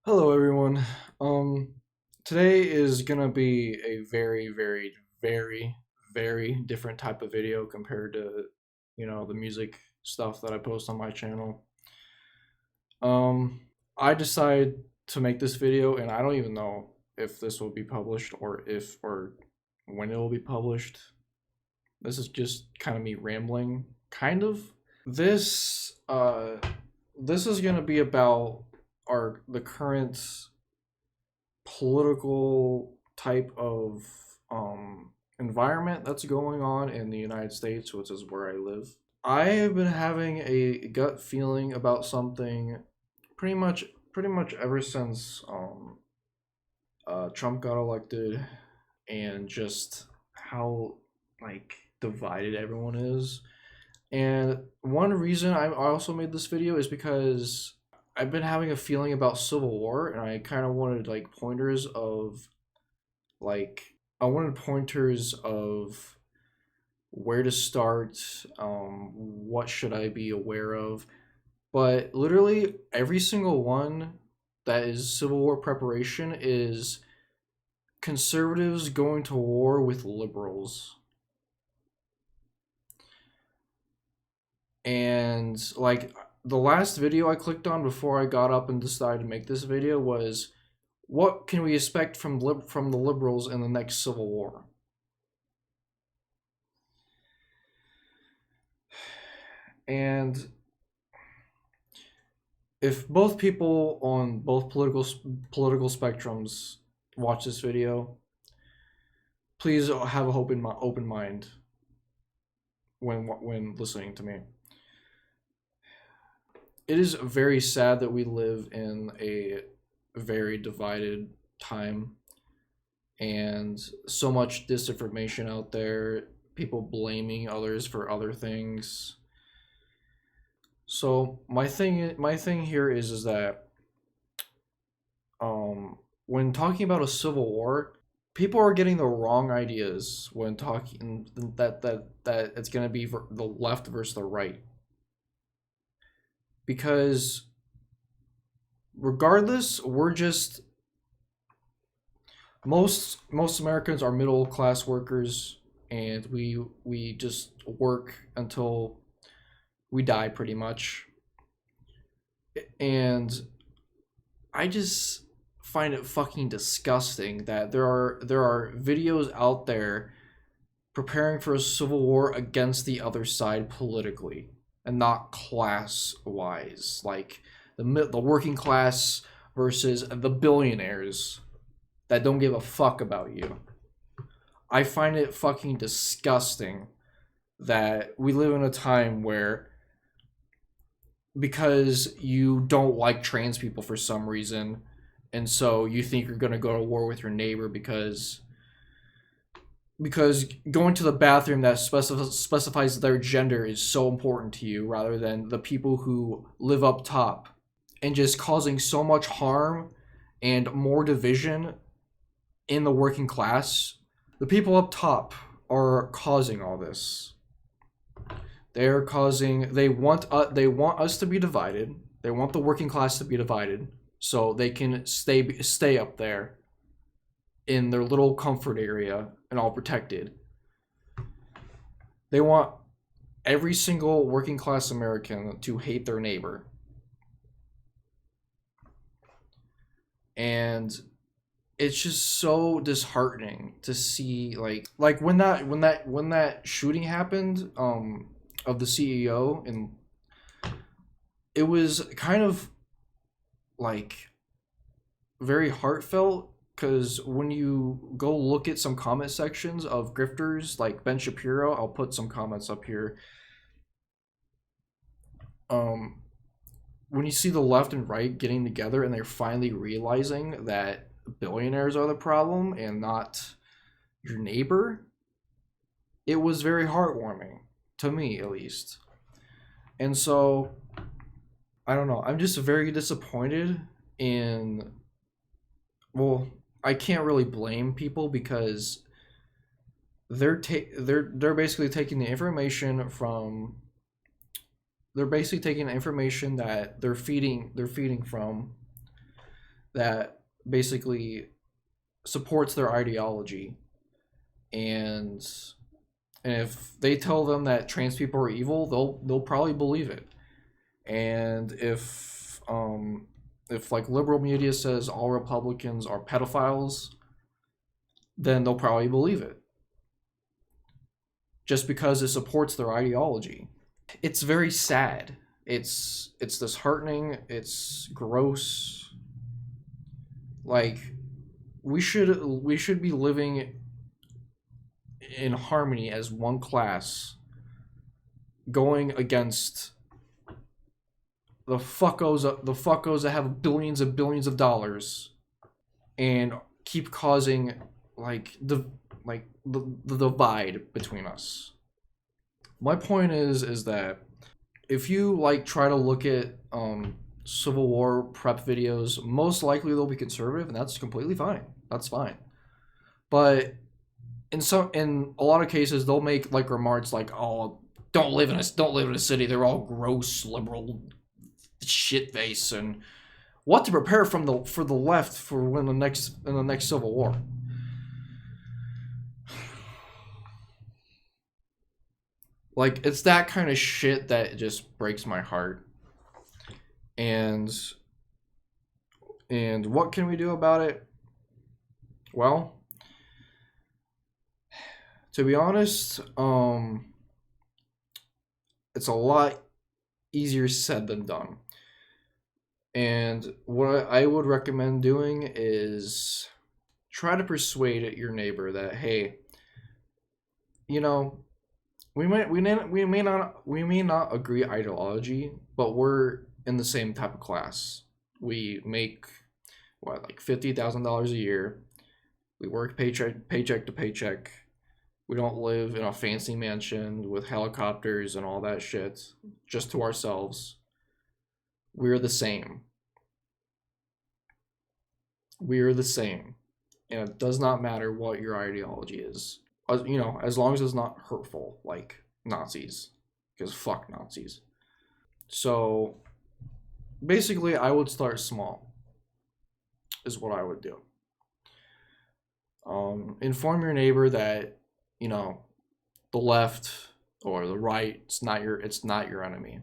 Hello everyone. Um Today is gonna be a very different type of video compared to, the music stuff that I post on my channel. Um I decided to make this video and I don't even know if this will be published or when it will be published. This is just kind of me rambling, kind of. This this is gonna be about the current political type of environment that's going on in the United States, which is where I live. I have been having a gut feeling about something pretty much pretty much ever since Trump got elected, and just how like divided everyone is. And one reason I also made this video is because I've been having a feeling about Civil War, and I kind of wanted like I wanted pointers of where to start, what should I be aware of. But literally every single one that is Civil War preparation is conservatives going to war with liberals. And like the last video I clicked on before I got up and decided to make this video was, what can we expect from the liberals in the next Civil War? And if both people on both political spectrums watch this video, please have a open mind when listening to me. It is very sad that we live in a very divided time, and so much disinformation out there, people blaming others for other things. So my thing here is that when talking about a civil war, people are getting the wrong ideas when talking that it's going to be the left versus the right, because regardless, we're just most Americans are middle class workers, and we just work until we die pretty much. And I just find it fucking disgusting that there are videos out there preparing for a civil war against the other side politically and not class wise, like the working class versus the billionaires that don't give a fuck about you. I find it fucking disgusting that we live in a time where, because you don't like trans people for some reason, and so you think you're going to go to war with your neighbor because going to the bathroom that specifies their gender is so important to you, rather than the people who live up top, and just causing so much harm and more division in the working class. The people up top are causing all this. They're causing. They want us to be divided. They want the working class to be divided so they can stay up there in their little comfort area and all protected. They want every single working class American to hate their neighbor. And it's just so disheartening to see, like when that shooting happened, of the CEO, and it was kind of like very heartfelt, because when you go look at some comment sections of grifters like Ben Shapiro, I'll put some comments up here. Um, when you see the left and right getting together and they're finally realizing that billionaires are the problem and not your neighbor, it was very heartwarming to me, at least. And so I don't know. I'm just very disappointed in. Well, I can't really blame people because they're basically taking the information from. They're basically taking the information that they're feeding from, that basically supports their ideology, and if they tell them that trans people are evil, they'll probably believe it. And if like liberal media says all Republicans are pedophiles, then they'll probably believe it just because it supports their ideology. It's very sad. It's disheartening. It's gross. Like we should be living in harmony as one class, going against the fuckos that have billions and billions of dollars and keep causing the divide between us. My point is that if you like try to look at Civil War prep videos, most likely they'll be conservative, and that's completely fine. That's fine. But in a lot of cases, they'll make like remarks like, "Oh, don't live in a city. They're all gross liberal shit face," and what to prepare for the left for when the next Civil War. Like, it's that kind of shit that just breaks my heart. And what can we do about it? Well, to be honest, it's a lot easier said than done. And what I would recommend doing is try to persuade your neighbor that, hey, you know, we may not agree ideology, but we're in the same type of class. We make what, like $50,000 a year. We work paycheck to paycheck. We don't live in a fancy mansion with helicopters and all that shit just to ourselves. We're the same. We're the same. And it does not matter what your ideology is. As long as it's not hurtful, like Nazis. Because fuck Nazis. So, basically, I would start small, is what I would do. Inform your neighbor that, the left or the right, it's not your enemy.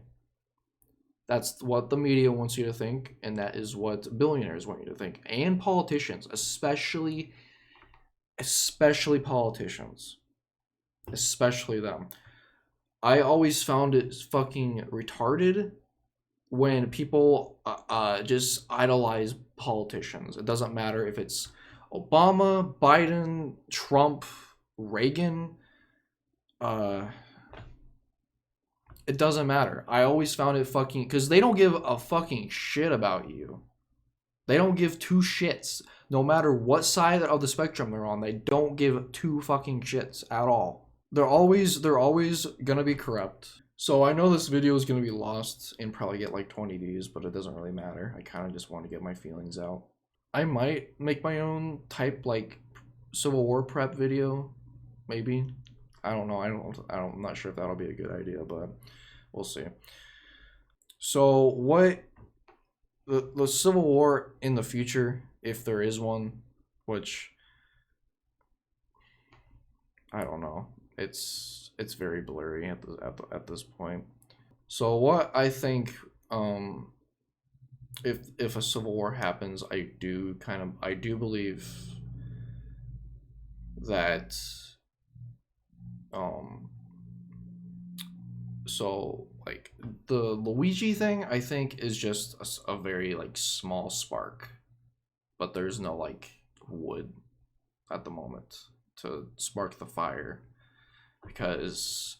That's what the media wants you to think, and that is what billionaires want you to think, and politicians, especially politicians, especially them. I always found it fucking retarded when people just idolize politicians. It doesn't matter if it's Obama, Biden, Trump, Reagan. It doesn't matter. I always found it fucking, because they don't give a fucking shit about you. They don't give two shits. No matter what side of the spectrum they're on, they don't give two fucking shits at all. They're always gonna be corrupt. So I know this video is gonna be lost and probably get like 20 views, but it doesn't really matter. I kind of just want to get my feelings out. I might make my own type like Civil War prep video, maybe. I don't know. I'm not sure if that'll be a good idea, but we'll see. So what the Civil War in the future, if there is one, which I don't know, it's very blurry at this point. So what I think, if a Civil War happens, I do believe that so like the Luigi thing, I think, is just a very like small spark, but there's no like wood at the moment to spark the fire, because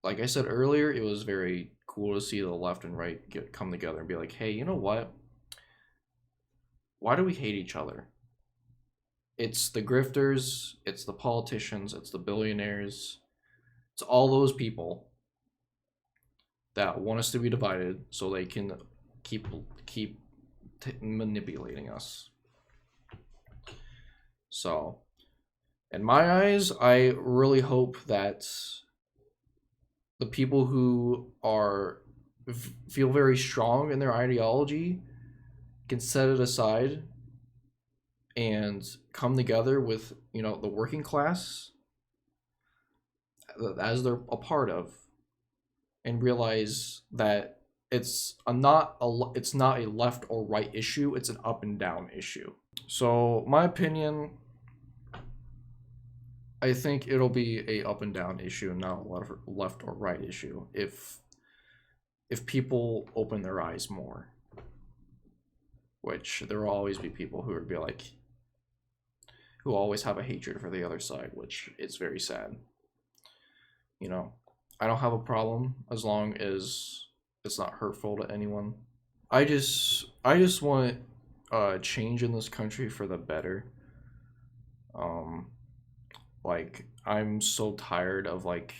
like I said earlier, it was very cool to see the left and right come together and be like, hey, you know what, why do we hate each other? It's the grifters, it's the politicians, it's the billionaires, it's all those people that want us to be divided so they can keep manipulating us. So, in my eyes, I really hope that the people who feel very strong in their ideology can set it aside and come together with, you know, the working class as they're a part of, and realize that it's not a left or right issue, it's an up and down issue. So my opinion, I think it'll be a up and down issue, not a left or right issue, if people open their eyes more. Which there will always be people who would be like, who always have a hatred for the other side, which is very sad. You know, I don't have a problem as long as it's not hurtful to anyone. I just want change in this country for the better. Like, I'm so tired of like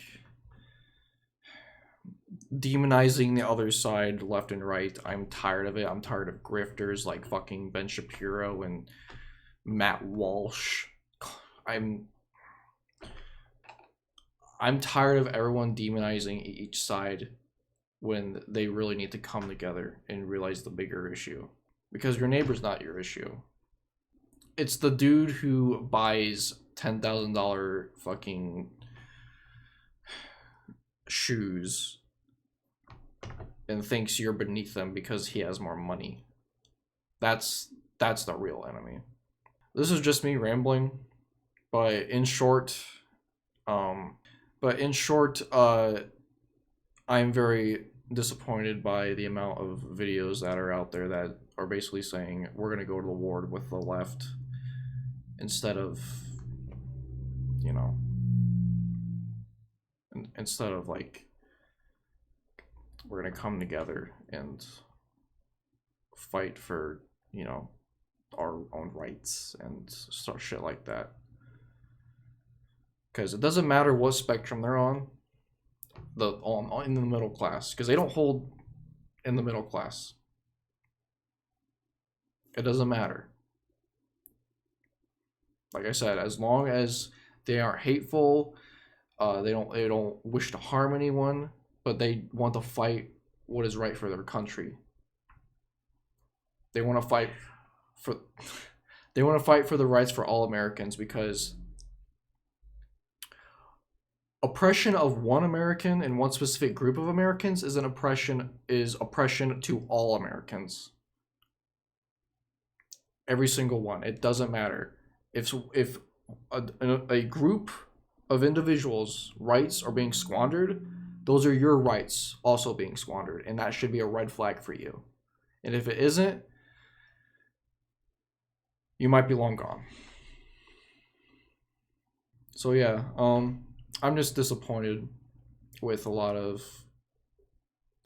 demonizing the other side left and right. I'm tired of it. I'm tired of grifters like fucking Ben Shapiro and Matt Walsh. I'm tired of everyone demonizing each side when they really need to come together and realize the bigger issue. Because your neighbor's not your issue. It's the dude who buys $10,000 fucking shoes and thinks you're beneath them because he has more money. That's the real enemy. This is just me rambling, but in short, I'm very disappointed by the amount of videos that are out there that are basically saying we're gonna go to the war with the left instead of, you know, instead of like, we're gonna come together and fight for, you know, our own rights and stuff, shit like that. Because it doesn't matter what spectrum they're on, in the middle class, because they don't hold in the middle class. It doesn't matter. Like I said, as long as they aren't hateful, they don't wish to harm anyone, but they want to fight what is right for their country. They want to fight for the rights for all Americans, because oppression of one American and one specific group of Americans is oppression to all Americans. Every single one. It doesn't matter. If a group of individuals' rights are being squandered, those are your rights also being squandered, and that should be a red flag for you. And if it isn't, you might be long gone. So yeah, I'm just disappointed with a lot of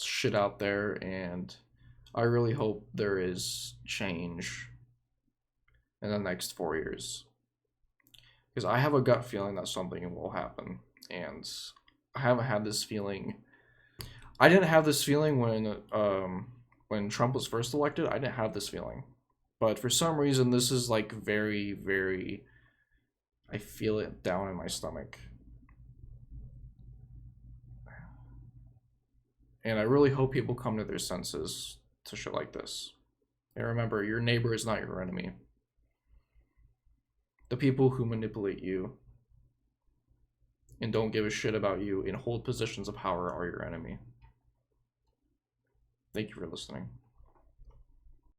shit out there, and I really hope there is change in the next 4 years. Because I have a gut feeling that something will happen, and I haven't had this feeling. I didn't have this feeling when Trump was first elected. I didn't have this feeling. But for some reason, this is like very, very, I feel it down in my stomach. And I really hope people come to their senses to shit like this. And remember, your neighbor is not your enemy. The people who manipulate you and don't give a shit about you and hold positions of power are your enemy. Thank you for listening.